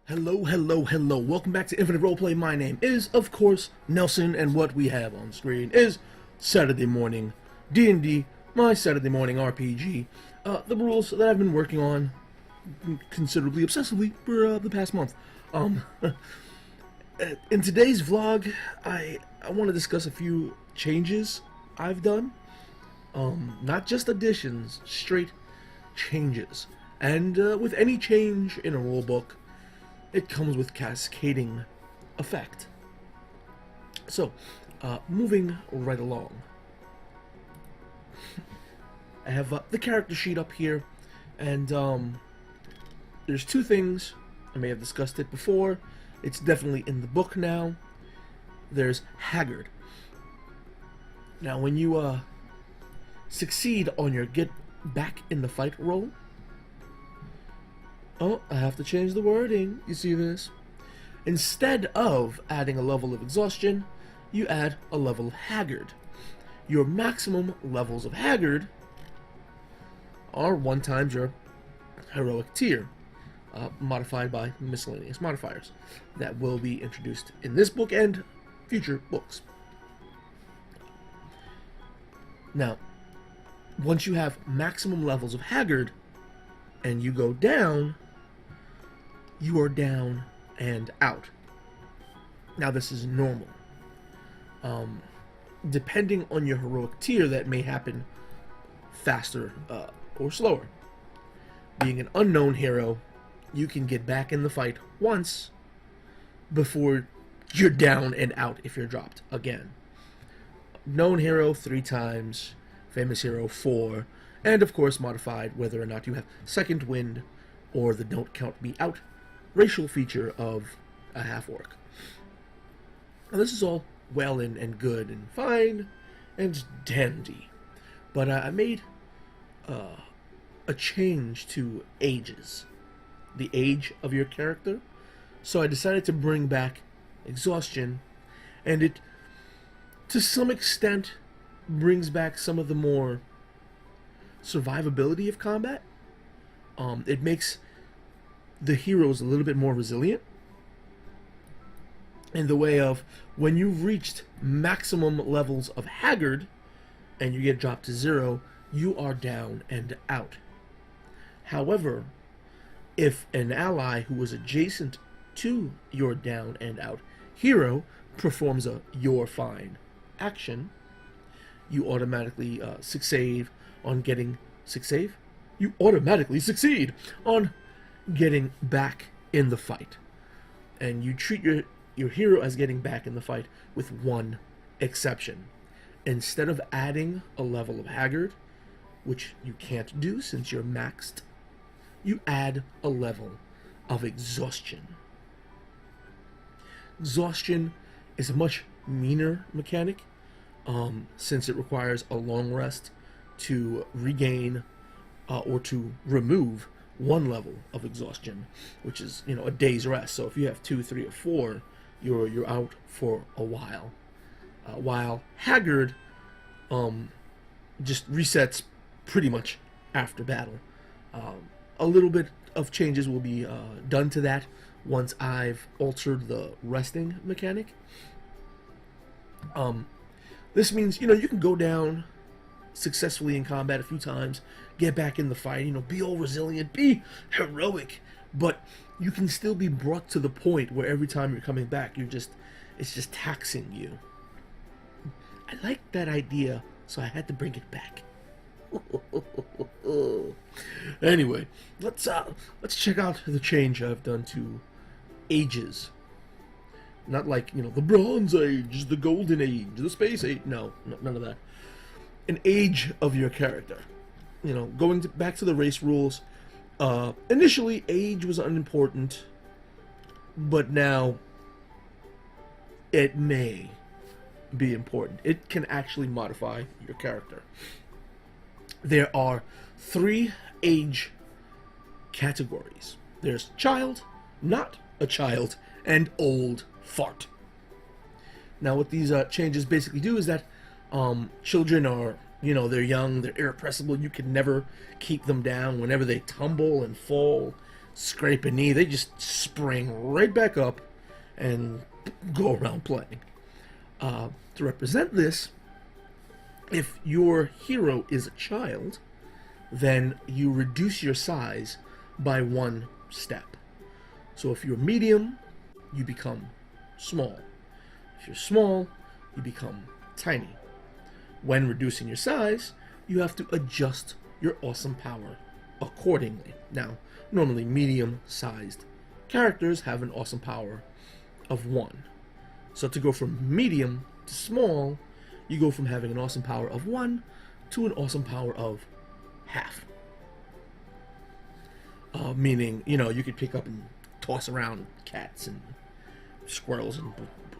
Hello, hello, hello. Welcome back to Infinite Roleplay. My name is, of course, Nelson, and what we have on screen is Saturday Morning D&D, my Saturday Morning RPG. The rules that I've been working on considerably obsessively for the past month. In today's vlog, I want to discuss a few changes I've done. Not just additions, straight changes. And with any change in a rulebook, it comes with cascading effect. So, moving right along. I have the character sheet up here, and there's two things. I may have discussed it before. It's definitely in the book now. There's Haggard. Now, when you succeed on your get back in the fight roll, oh, I have to change the wording. You see this? Instead of adding a level of exhaustion, you add a level of Haggard. Your maximum levels of Haggard are 1 times your heroic tier, modified by miscellaneous modifiers that will be introduced in this book and future books. Now, once you have maximum levels of Haggard and you go down, you are down and out. Now, this is normal. Depending on your heroic tier, that may happen faster or slower. Being an unknown hero, you can get back in the fight once before you're down and out if you're dropped again. Known hero 3 times, famous hero 4, and of course modified whether or not you have second wind or the don't count me out racial feature of a half-orc. Now, this is all well and good and fine and dandy, but I made a change to ages, the age of your character. So I decided to bring back exhaustion, and it, to some extent, brings back some of the more survivability of combat. It makes the heroes a little bit more resilient in the way of when you've reached maximum levels of Haggard and you get dropped to 0, you are down and out. However, if an ally who was adjacent to your down and out hero performs a "you're fine" action, you automatically succeed on getting You automatically succeed on getting back in the fight, and you treat your hero as getting back in the fight with one exception. Instead of adding a level of Haggard, which you can't do since you're maxed, you add a level of exhaustion. Exhaustion is a much meaner mechanic, since it requires a long rest to regain or to remove 1 level of exhaustion, which is, a day's rest. So if you have 2, 3, or 4, you're out for a while. While Haggard just resets pretty much after battle. A little bit of changes will be done to that once I've altered the resting mechanic. This means, you can go down successfully in combat a few times, get back in the fight, be all resilient, be heroic, but you can still be brought to the point where every time you're coming back, it's just taxing you. I like that idea, so I had to bring it back. Anyway, let's check out the change I've done to ages. Not like, the Bronze Age, the Golden Age, the Space Age. No, none of that. An age of your character. Going back to the race rules. Initially, age was unimportant, but now it may be important. It can actually modify your character. There are 3 age categories. There's child, not a child, and old fart. Now, what these changes basically do is that children are, they're young, they're irrepressible, you can never keep them down. Whenever they tumble and fall, scrape a knee, they just spring right back up and go around playing. To represent this, if your hero is a child, then you reduce your size by 1 step. So if you're medium, you become small. If you're small, you become tiny. When reducing your size, you have to adjust your awesome power accordingly. Now, normally medium-sized characters have an awesome power of 1. So to go from medium to small, you go from having an awesome power of 1 to an awesome power of half. Meaning, you could pick up and toss around cats and squirrels and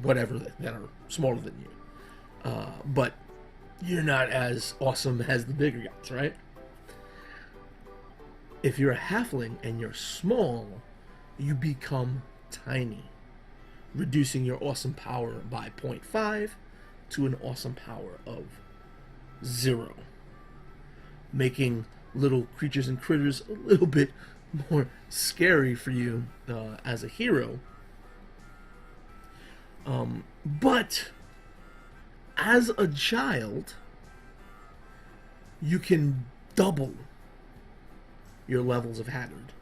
whatever that are smaller than you. But you're not as awesome as the bigger guys, right? If you're a halfling and you're small, you become tiny, reducing your awesome power by 0.5 to an awesome power of 0, making little creatures and critters a little bit more scary for you as a hero. But as a child, you can double your levels of Haggard.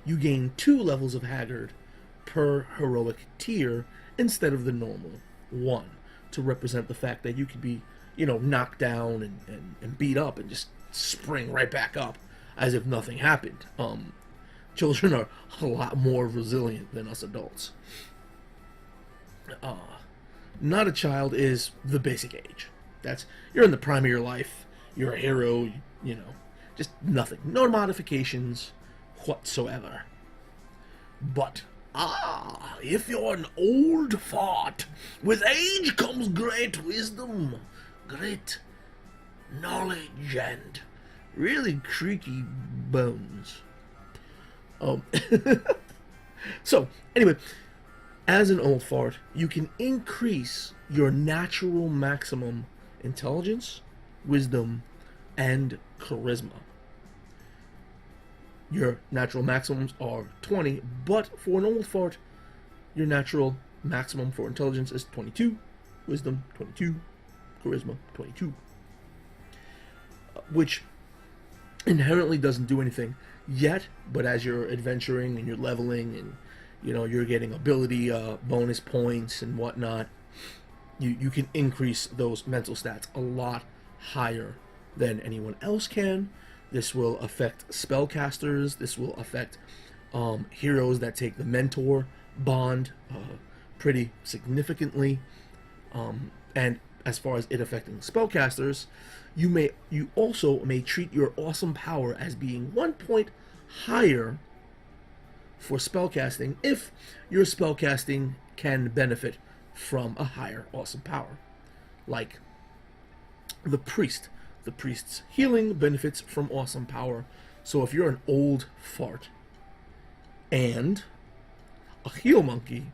You gain 2 levels of Haggard per heroic tier instead of the normal 1, to represent the fact that you could be, knocked down and beat up and just spring right back up as if nothing happened. Children are a lot more resilient than us adults. Not a child is the basic age. You're in the prime of your life. You're a hero. Just nothing. No modifications whatsoever. But if you're an old fart, with age comes great wisdom, great knowledge, and really creaky bones. So, anyway, as an old fart, you can increase your natural maximum intelligence, wisdom, and charisma. Your natural maximums are 20, but for an old fart, your natural maximum for intelligence is 22, wisdom 22, charisma 22. Which inherently doesn't do anything yet, but as you're adventuring and you're leveling and you're getting ability bonus points and whatnot, you can increase those mental stats a lot higher than anyone else can. This will affect spellcasters. This will affect heroes that take the mentor bond pretty significantly. And as far as it affecting spellcasters, you also may treat your awesome power as being 1 point higher for spellcasting if your spellcasting can benefit from a higher awesome power. Like the priest. The priest's healing benefits from awesome power. So if you're an old fart and a heal monkey,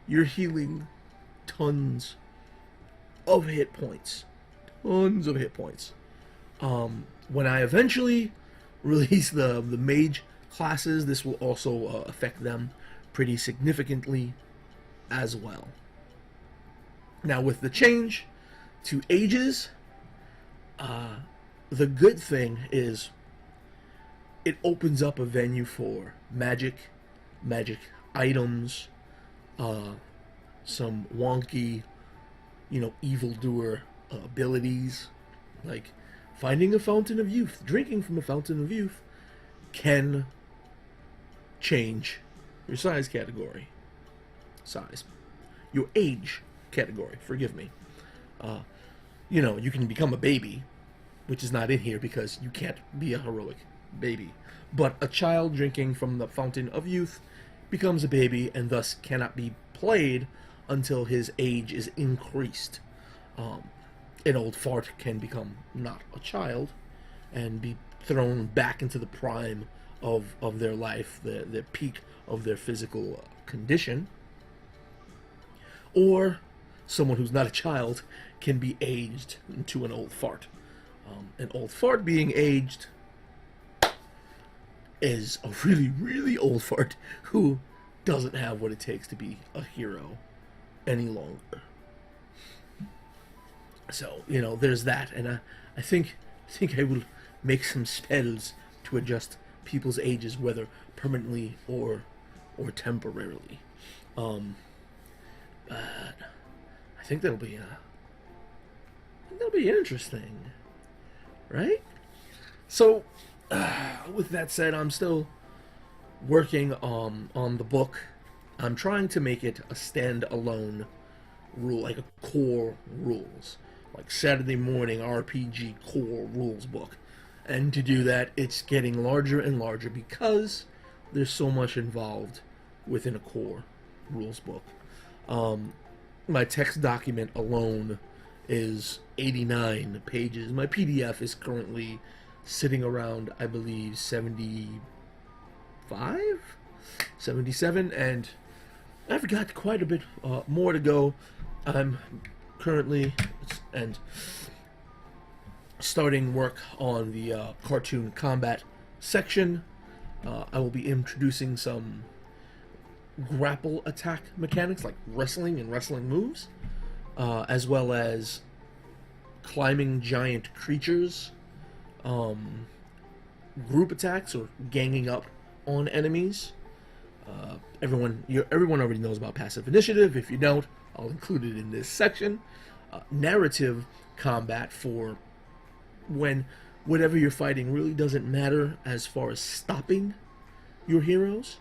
you're healing tons of hit points. Tons of hit points. When I eventually release the mage classes, this will also affect them pretty significantly as well. Now, with the change to ages, the good thing is it opens up a venue for magic items, some wonky, evildoer abilities, like finding a fountain of youth, drinking from a fountain of youth can change your size category. Your age category, forgive me. You can become a baby, which is not in here because you can't be a heroic baby. But a child drinking from the fountain of youth becomes a baby and thus cannot be played until his age is increased. An old fart can become not a child and be thrown back into the prime of their life, the peak of their physical condition. Or someone who's not a child can be aged into an old fart. An old fart being aged is a really, really old fart who doesn't have what it takes to be a hero any longer. So, there's that, and I think I will make some spells to adjust people's ages, whether permanently or temporarily. Um, I think that'll be interesting, right? So, with that said, I'm still working on the book. I'm trying to make it a standalone rule, like a core rules, like Saturday morning RPG core rules book. And to do that, it's getting larger and larger because there's so much involved within a core rules book. My text document alone is 89 pages. My PDF is currently sitting around, I believe, 75, 77, and I've got quite a bit more to go. I'm currently and starting work on the cartoon combat section. I will be introducing some grapple attack mechanics like wrestling and wrestling moves, as well as climbing giant creatures, group attacks or ganging up on enemies. Everyone already knows about passive initiative. If you don't, I'll include it in this section. Narrative combat for when whatever you're fighting really doesn't matter as far as stopping your heroes,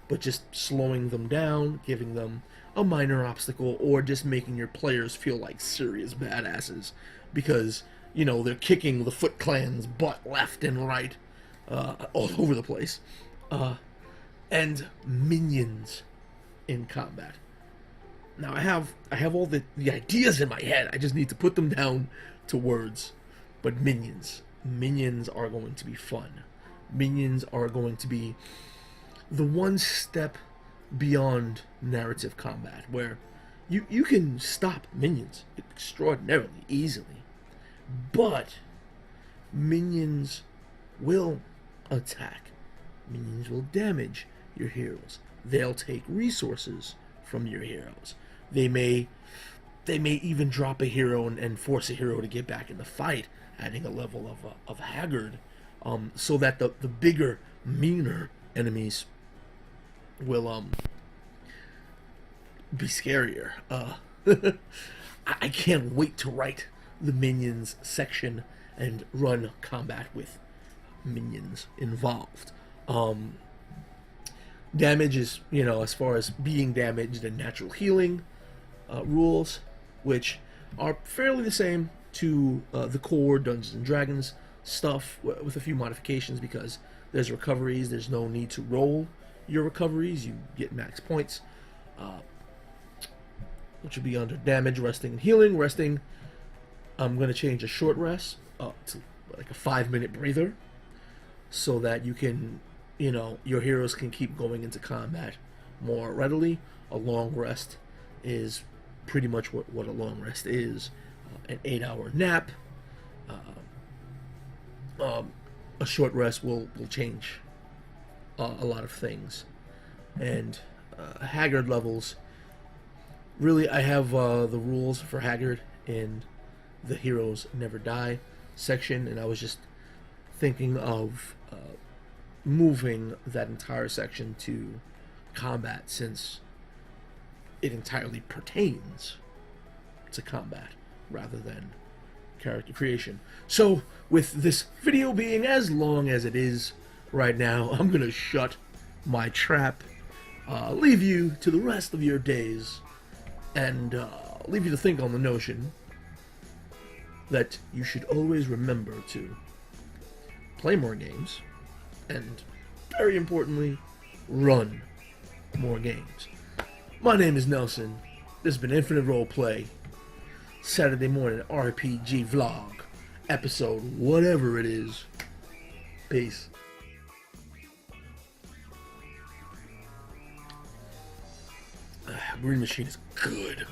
but just slowing them down, giving them a minor obstacle, or just making your players feel like serious badasses because, they're kicking the Foot Clan's butt left and right, all over the place. And minions in combat. Now I have all the ideas in my head. I just need to put them down to words. But minions are going to be fun. Minions are going to be the one step beyond narrative combat, where you can stop minions extraordinarily easily, but minions will attack. Minions will damage your heroes. They'll take resources from your heroes. They may even drop a hero and force a hero to get back in the fight, adding a level of haggard, so that the bigger, meaner enemies will be scarier. I can't wait to write the minions section and run combat with minions involved. Damage is, as far as being damaged and natural healing rules, which are fairly the same to the core Dungeons and Dragons stuff, with a few modifications, because there's recoveries. There's no need to roll your recoveries. You get max points, which would be under damage, resting, and healing. Resting, I'm going to change a short rest to like a 5-minute breather, so that you can, your heroes can keep going into combat more readily. A long rest is pretty much what a long rest is. An 8-hour nap. A short rest will change a lot of things. And Haggard levels, really, I have the rules for Haggard in the Heroes Never Die section, and I was just thinking of moving that entire section to combat, since it entirely pertains to combat rather than character creation. So, with this video being as long as it is right now, I'm gonna shut my trap, leave you to the rest of your days, and leave you to think on the notion that you should always remember to play more games, and very importantly, run more games. My name is Nelson. This has been Infinite Roleplay, Saturday morning RPG vlog, episode whatever it is. Peace. Green Machine is good.